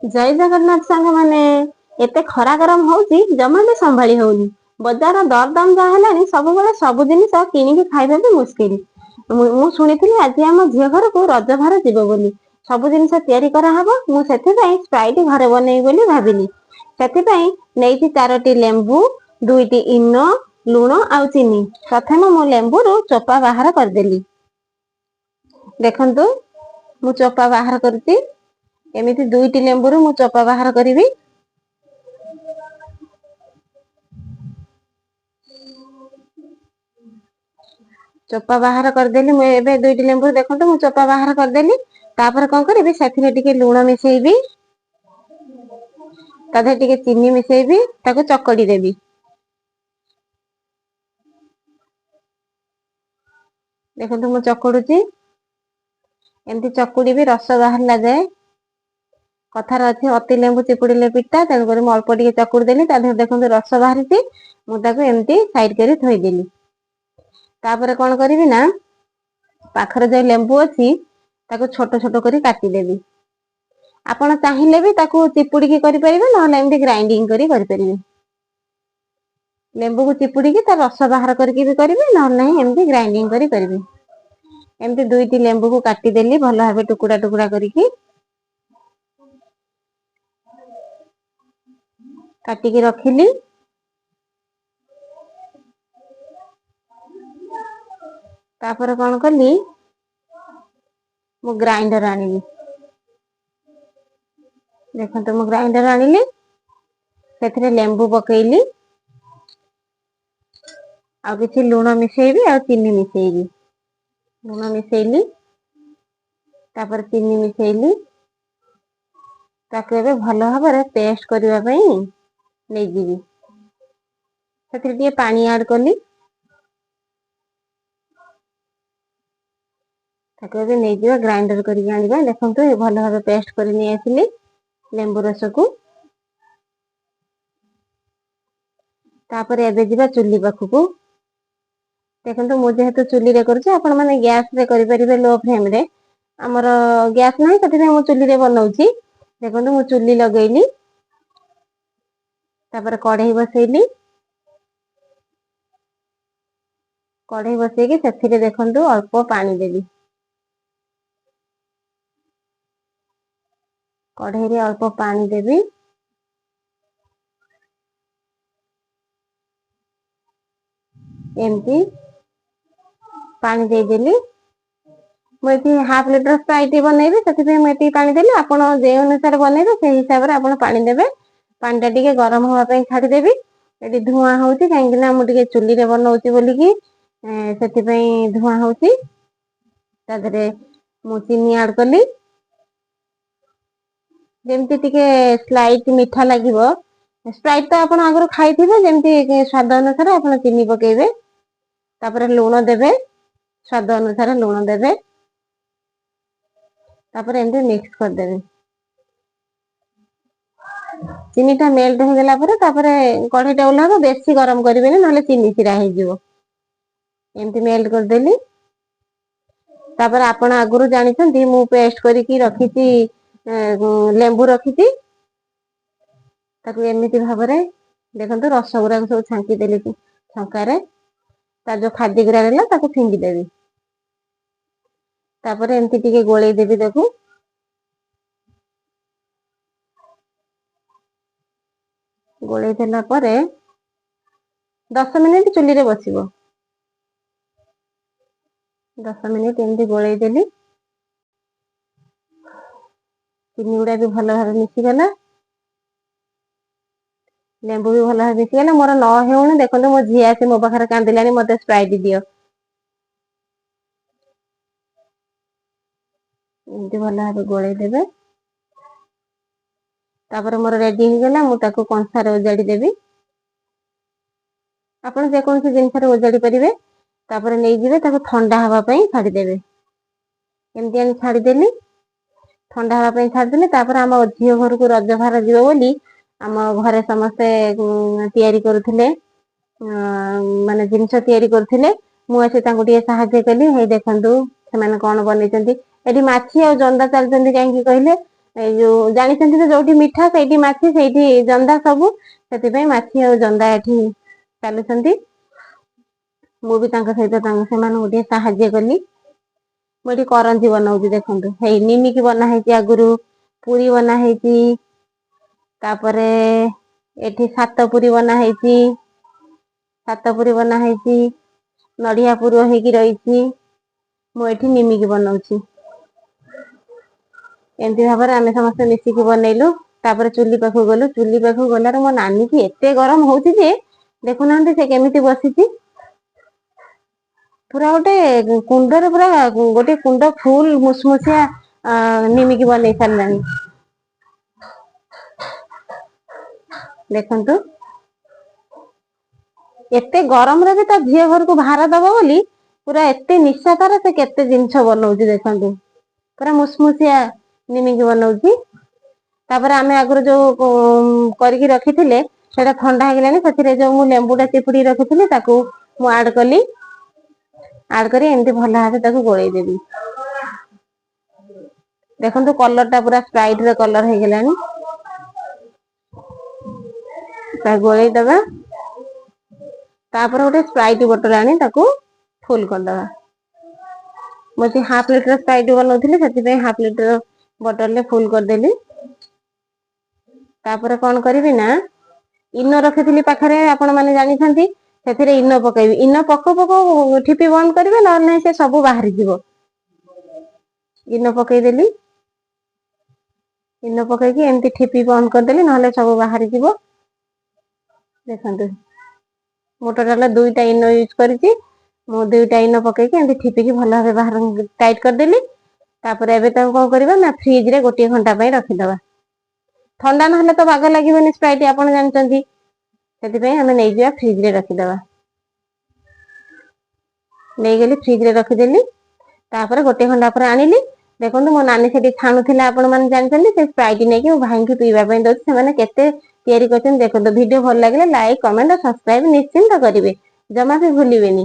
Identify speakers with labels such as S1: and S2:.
S1: ଜୟ ଜଗନ୍ନାଥ ସାଙ୍ଗ ମାନେ। ଏତେ ଖରା ଗରମ ହଉଛି ଜମା ବି ସମ୍ଭାଳି ହଉନି। ବଜାର ଦରଦାମ ଯାହା ହେଲାଣି ସବୁବେଳେ ସବୁ ଜିନିଷ କିଣିକି ଖାଇବା ବି ମୁସ୍କିଲ। ମୁଁ ଶୁଣିଥିଲି ଆଜି ଆମ ଝିଅ ଘରକୁ ରଜ ଭାର ଯିବ ବୋଲି। ସବୁ ଜିନିଷ ତିଆରି କରାହବ। ମୁଁ ସେଥିପାଇଁ ସ୍ପ୍ରାଇଟ ଘରେ ବନେଇବି ବୋଲି ଭାବିଲି। ସେଥିପାଇଁ ନେଇଛି 4ଟି ଲେମ୍ବୁ, 2ଟି ଇନୋ, ଲୁଣ ଆଉ ଚିନି। ପ୍ରଥମେ ମୁଁ ଲେମ୍ବୁରୁ ଚୋପା ବାହାର କରିଦେଲି। ଦେଖନ୍ତୁ ମୁଁ ଚୋପା ବାହାର କରୁଛି। ଏମିତି 2ଟି ଲେମ୍ବୁରୁ ମୁଁ ଚୋପା ବାହାର କରିବି। ଚୋପା ବାହାର କରିଦେଲି। ମୁଁ ଏବେ 2ଟି ଲେମ୍ବୁରୁ ଦେଖନ୍ତୁ ମୁଁ ଚୋପା ବାହାର କରିଦେଲି। ତାପରେ କଣ କରିବି, ସେଥିରେ ଟିକେ ଲୁଣ ମିଶେଇବି, ତା ଦେହରେ ଟିକେ ଚିନି ମିଶେଇବି, ତାକୁ ଚକଡି ଦେବି। ଦେଖନ୍ତୁ ମୁଁ ଚକୁଡୁଛି। ଏମିତି ଚକୁଡିବି ରସ ବାହାରିଲା ଯାଏ। କଥାରେ ଅଛି ଅତି ଲେମ୍ବୁ ଚିପୁଡିଲେ ପିତା, ତେଣୁକରି ମୁଁ ଅଳ୍ପ ଟିକେ ଚକୁଡି ଦେଲି। ତା ଦେହରେ ଦେଖନ୍ତୁ ରସ ବାହାରିଛି। ମୁଁ ତାକୁ ଏମିତି ସାଇଡ କରି ଥୋଇଦେଲି। ତାପରେ କଣ କରିବି ନା, ପାଖରେ ଯୋଉ ଲେମ୍ବୁ ଅଛି ତାକୁ ଛୋଟ ଛୋଟ କରି କାଟିଦେବି। ଆପଣ ଚାହିଁଲେ ବି ତାକୁ ଚିପୁଡିକି କରିପାରିବେ, ନହେଲେ ଏମିତି ଗ୍ରାଇଣ୍ଡିଙ୍ଗ କରି କରିପାରିବେ। ଲେମ୍ବୁକୁ ଚିପୁଡିକି ତା ରସ ବାହାର କରିକି ବି କରିବେ, ନହେଲେ ନାହିଁ ଏମିତି ଗ୍ରାଇଣ୍ଡିଙ୍ଗ କରି କରିବେ। ଏମିତି 2ଟି ଲେମ୍ବୁକୁ କାଟିଦେଲି ଭଲ ଭାବେ ଟୁକୁଡା ଟୁକୁଡା କରିକି। କାଟିକି ରଖିଲି। ତାପରେ କଣ କଲି, ମୁଁ ଗ୍ରାଇଣ୍ଡର ଆଣିଲି। ଦେଖନ୍ତୁ ମୁଁ ଗ୍ରାଇଣ୍ଡର ଆଣିଲି। ସେଥିରେ ଲେମ୍ବୁ ପକେଇଲି। ଆଉ କିଛି ଲୁଣ ମିଶେଇବି ଆଉ ଚିନି ମିଶେଇବି। ଲୁଣ ମିଶେଇଲି, ତାପରେ ଚିନି ମିଶେଇଲି। ତାକୁ ଏବେ ଭଲ ଭାବରେ ପେଷ୍ଟ କରିବା ପାଇଁ ନେଇଯିବି। ସେଥିରେ ଟିକେ ପାଣି ଆଡ କଲି। ତାକୁ ଏବେ ନେଇଯିବା ଗ୍ରାଇଣ୍ଡର କରିକି ଆଣିବା। ଦେଖନ୍ତୁ ଭଲ ଭାବେ ପେଷ୍ଟ କରି ନେଇ ଆସିଲି ଲେମ୍ବୁ ରସକୁ। ତାପରେ ଏବେ ଯିବା ଚୁଲି ପାଖକୁ। ଦେଖନ୍ତୁ ମୁଁ ଯେହେତୁ ଚୁଲିରେ କରୁଛି, ଆପଣ ମାନେ ଗ୍ୟାସ ରେ କରିପାରିବେ ଲୋ ଫ୍ଲେମ ରେ। ଆମର ଗ୍ୟାସ ନାହିଁ, ସେଥିପାଇଁ ମୁଁ ଚୁଲିରେ ବନଉଛି। ଦେଖନ୍ତୁ ମୁଁ ଚୁଲି ଲଗେଇଲି। ତାପରେ କଢେଇ ବସେଇଲି। କଢେଇ ବସେଇକି ସେଥିରେ ଦେଖନ୍ତୁ ଅଳ୍ପ ପାଣି ଦେବି। କଢେଇରେ ଅଳ୍ପ ପାଣି ଦେବି। ଏମିତି ପାଣି ଦେଇଦେଲି। ମୁଁ ଏଠି ହାଫ ଲିଟର ସ୍ପ୍ରାଇଟ ବନେଇବି, ସେଥିପାଇଁ ମୁଁ ଏତିକି ପାଣି ଦେଲି। ଆପଣ ଯେ ଅନୁସାରେ ବନେଇବେ ସେଇ ହିସାବରେ ଆପଣ ପାଣି ଦେବେ। ପାଣି ଟା ଟିକେ ଗରମ ହବା ପାଇଁ ଛାଡିଦେବି। ଏଠି ଧୂଆଁ ହଉଛି, କାହିଁକି ନା ମୁଁ ଟିକେ ଚୁଲିରେ ବନଉଛି ବୋଲିକି ସେଥିପାଇଁ ଧୂଆଁ ହଉଛି। ତା ଦେହରେ ମୁଁ ଚିନି ଆଡ କଲି। ଯେମିତି ଟିକେ ସ୍ଲାଇଟ ମିଠା ଲାଗିବ। ସ୍ପ୍ରାଇଟ ତ ଆପଣ ଆଗରୁ ଖାଇଥିବେ, ଯେମିତି ସ୍ଵାଦ ଅନୁସାରେ ଆପଣ ଚିନି ପକେଇବେ। ତାପରେ ଲୁଣ ଦେବେ, ସ୍ୱାଦ ଅନୁସାରେ ଲୁଣ ଦେବେ। ତାପରେ ଏମିତି ମିକ୍ସ କରିଦେବେ। ଚିନି ଟା ମେଲ୍ଟ ହେଇଗଲା ପରେ, ତାପରେ କଢେଇ ଟା ଓହ୍ଲାଇବ। ବେଶୀ ଗରମ କରିବେନି, ନହେଲେ ଚିନି ଶିରା ହେଇଯିବ। ଏମିତି ମେଲ୍ଟ କରିଦେଲି। ତାପରେ ଆପଣ ଆଗରୁ ଜାଣିଛନ୍ତି, ମୁଁ ପେଷ୍ଟ କରିକି ରଖିଛି ଲେମ୍ବୁ ରଖିଛି। ତାକୁ ଏମିତି ଭାବରେ ଦେଖନ୍ତୁ ରସ ଗୁରାକ ସବୁ ଛାଙ୍କି ଦେଲି ଛଙ୍କାରେ। ତାର ଯୋଉ ଖାଦ୍ୟ ଗୁରା ରହିଲା ତାକୁ ଫିଙ୍ଗିଦେବି। ତାପରେ ଏମିତି ଟିକେ ଗୋଳେଇ ଦେବି ତାକୁ। ଗୋଳେଇ ଦେଲା ପରେ 10 ମିନିଟ ଚୁଲିରେ ବସିବ। 10 ମିନିଟ ଏମିତି ଗୋଳେଇ ଦେଲି। ଚିନି ଗୁଡା ବି ଭଲ ଭାବେ ମିଶିଗଲା। ଲେମ୍ବୁ ବି ଭଲ ଭାବେ ମିଶିଗଲା। ମୋର ନ ହେଉଣୁ ଦେଖନ୍ତୁ ମୋ ଝିଅ ଆସି ମୋ ପାଖରେ କାନ୍ଦିଲାଣି, ମତେ ସ୍ପ୍ରାଇଟ ଦିଅ। ଏମିତି ଭଲ ଭାବେ ଗୋଳେଇ ଦେବେ। ତାପରେ ମୋର ରେଡି ହେଇଗଲା। ମୁଁ ତାକୁ କଂସାରେ ଓଜାଡି ଦେବି। ଆପଣ ଯେକୌଣସି ଜିନିଷରେ ଓଜାଡି ପାରିବେ। ତାପରେ ନେଇଯିବେ, ତାକୁ ଥଣ୍ଡା ହବା ପାଇଁ ଛାଡିଦେବେ। ଏମିତି ଆଣି ଛାଡିଦେଲି। ଥଣ୍ଡା ହବା ପାଇଁ ଛାଡିଦେଲି। ତାପରେ ଆମ ଝିଅ ଘରକୁ ରଜ ଭାର ଯିବ ବୋଲି ଆମ ଘରେ ସମସ୍ତେ ତିଆରି କରୁଥିଲେ। ମାନେ ଜିନିଷ ତିଆରି କରୁଥିଲେ। ମୁଁ ଆସି ତାଙ୍କୁ ଟିକେ ସାହାଯ୍ୟ କଲି। ହେଇ ଦେଖନ୍ତୁ ସେମାନେ କଣ ବନେଇଛନ୍ତି। ଏଠି ମାଛି ଆଉ ଜନ୍ଦା ଚାଲୁଛନ୍ତି କାହିଁକି କହିଲେ? ଏଇ ଯୋଉ ଜାଣିଛନ୍ତି ତ ଯୋଉଠି ମିଠା ସେଇଠି ମାଛି ସେଇଠି ଜନ୍ଦା ସବୁ, ସେଥିପାଇଁ ମାଛି ଆଉ ଜନ୍ଦା ଏଠି ଚାଲୁଛନ୍ତି। ମୁଁ ବି ତାଙ୍କ ସହିତ ସେମାନଙ୍କୁ ଟିକେ ସାହାଯ୍ୟ କଲି। ମୁଁ ଏଠି କରଞ୍ଜି ବନଉଛି ଦେଖନ୍ତୁ, ହେଇ ନିମିକି ବନା ହେଇଛି ଆଗରୁ, ପୁରୀ ବନା ହେଇଛି, ତାପରେ ଏଠି ସାତ ପୁରୀ ବନା ହେଇଛି, ସାତ ପୁରୀ ବନା ହେଇଛି, ନଡିଆ ପୁର ହେଇକି ରହିଛି। ମୁଁ ଏଠି ନିମିକି ବନଉଛି। ଏମିତି ଭାବରେ ଆମେ ସମସ୍ତେ ମିଶିକି ବନେଇଲୁ। ତାପରେ ଚୁଲି ପାଖକୁ ଗଲୁ, ଚୁଲି ପାଖକୁ ଗଲାରୁ ମୋ ନାନୀ କି ଏତେ ଗରମ ହଉଛି ଯେ ଦେଖୁନାହାନ୍ତି ସେ କେମିତି ବସିଛି। ପୁରା ଗୋଟେ କୁଣ୍ଡରେ ପୁରା ଗୋଟେ କୁଣ୍ଡ ଫୁଲ ମୁସମୁସିଆ ନିମିକି ବନେଇ ସାରିଲାଣି। ଦେଖନ୍ତୁ ଏତେ ଗରମରେ ବି ତା ଝିଅ ଘରକୁ ଭାର ଦବ ବୋଲି ପୁରା ଏତେ ନିଶା ତାର, ସେ କେତେ ଜିନିଷ ବନଉଛି ଦେଖନ୍ତୁ। ପୁରା ମୁସମୁସିଆ ନିମିକି ବନଉଛି। ତାପରେ ଆମେ ଆଗରୁ ଯୋଉ କରିକି ରଖିଥିଲେ ସେଇଟା ଥଣ୍ଡା ହେଇଗଲାଣି, ସେଥିରେ ଯୋଉ ମୁଁ ଲେମ୍ବୁ ଟା ଚିପୁଡି ରଖିଥିଲି ତାକୁ ମୁଁ ଆଡ କଲି। ଆଡ କରି ଏମିତି ଭଲ ଭାବେ ତାକୁ ଗୋଳେଇ ଦେବି। ଦେଖନ୍ତୁ କଲର ଟା ପୁରା ସ୍ପ୍ରାଇଟ ର କଲର ହେଇଗଲାଣି। ତାକୁ ଗୋଳେଇ ଦବା। ତାପରେ ଗୋଟେ ସ୍ପ୍ରାଇଟ ବୋଟଲ ଆଣି ତାକୁ ଫୁଲ କରିଦବା। ମୁଁ ଏଠି ହାଫ ଲିଟର ସ୍ପ୍ରାଇଟ ବନଉଥିଲି, ସେଥିପାଇଁ ହାଫ ଲିଟର ବୋଟଲରେ ଫୁଲ କରିଦେଲି। ତାପରେ କଣ କରିବି ନା, ଇନୋ ରଖିଥିଲି ପାଖରେ, ଆପଣ ମାନେ ଜାଣିଛନ୍ତି। ସେଥିରେ ଇନୋ ପକେଇବି। ଇନୋ ପକଉ ପକଉ ଠିପି ବନ୍ଦ କରିବେ, ନହେଲେ ନାହିଁ ସେ ସବୁ ବାହାରିଯିବ। ଇନୋ ପକେଇଦେଲି। ଇନୋ ପକେଇକି ଏମିତି ଠିପି ବନ୍ଦ କରିଦେଲି, ନହେଲେ ସବୁ ବାହାରିଯିବ। ଦେଖନ୍ତୁ ମୁଁ ଟୋଟାଲ 2ଟା ଇନୋ ୟୁଜ କରିଛି। ମୁଁ 2ଟା ଇନୋ ପକେଇକି ଏମିତି ଠିପିକି ଭଲ ଭାବେ ବାହାର ଟାଇଟ କରିଦେଲି। ତାପରେ ଏବେ ତାକୁ କଣ କରିବା ନା, ଫ୍ରିଜ ରେ 1 ଘଣ୍ଟା ପାଇଁ ରଖିଦବା। ଥଣ୍ଡା ନହେଲେ ତ ବାଗ ଲାଗିବନି ସ୍ପ୍ରାଇଟ, ଆପଣ ଜାଣିଛନ୍ତି। ସେଥିପାଇଁ ଆମେ ନେଇଯିବା ଫ୍ରିଜ ରେ ରଖିଦବା। ନେଇଗଲି ଫ୍ରିଜ ରେ ରଖିଦେଲି। ତାପରେ 1 ଘଣ୍ଟା ପରେ ଆଣିଲି। ଦେଖନ୍ତୁ ମୋ ନାନୀ ସେଠି ଛାଣୁଥିଲା, ଆପଣ ମାନେ ଜାଣିଛନ୍ତି। ସେ ସ୍ପ୍ରାଇଟ ନେଇକି ମୋ ଭାଇଙ୍କୁ ପିଇବା ପାଇଁ ଦଉଛି। ସେମାନେ କେତେ ତିଆରି କରିଛନ୍ତି ଦେଖନ୍ତୁ। ଭିଡିଓ ଭଲ ଲାଗିଲେ ଲାଇକ୍, କମେଣ୍ଟ, ସବସ୍କ୍ରାଇବ ନିଶ୍ଚିନ୍ତ କରିବେ, ଜମା ବି ଭୁଲିବେନି।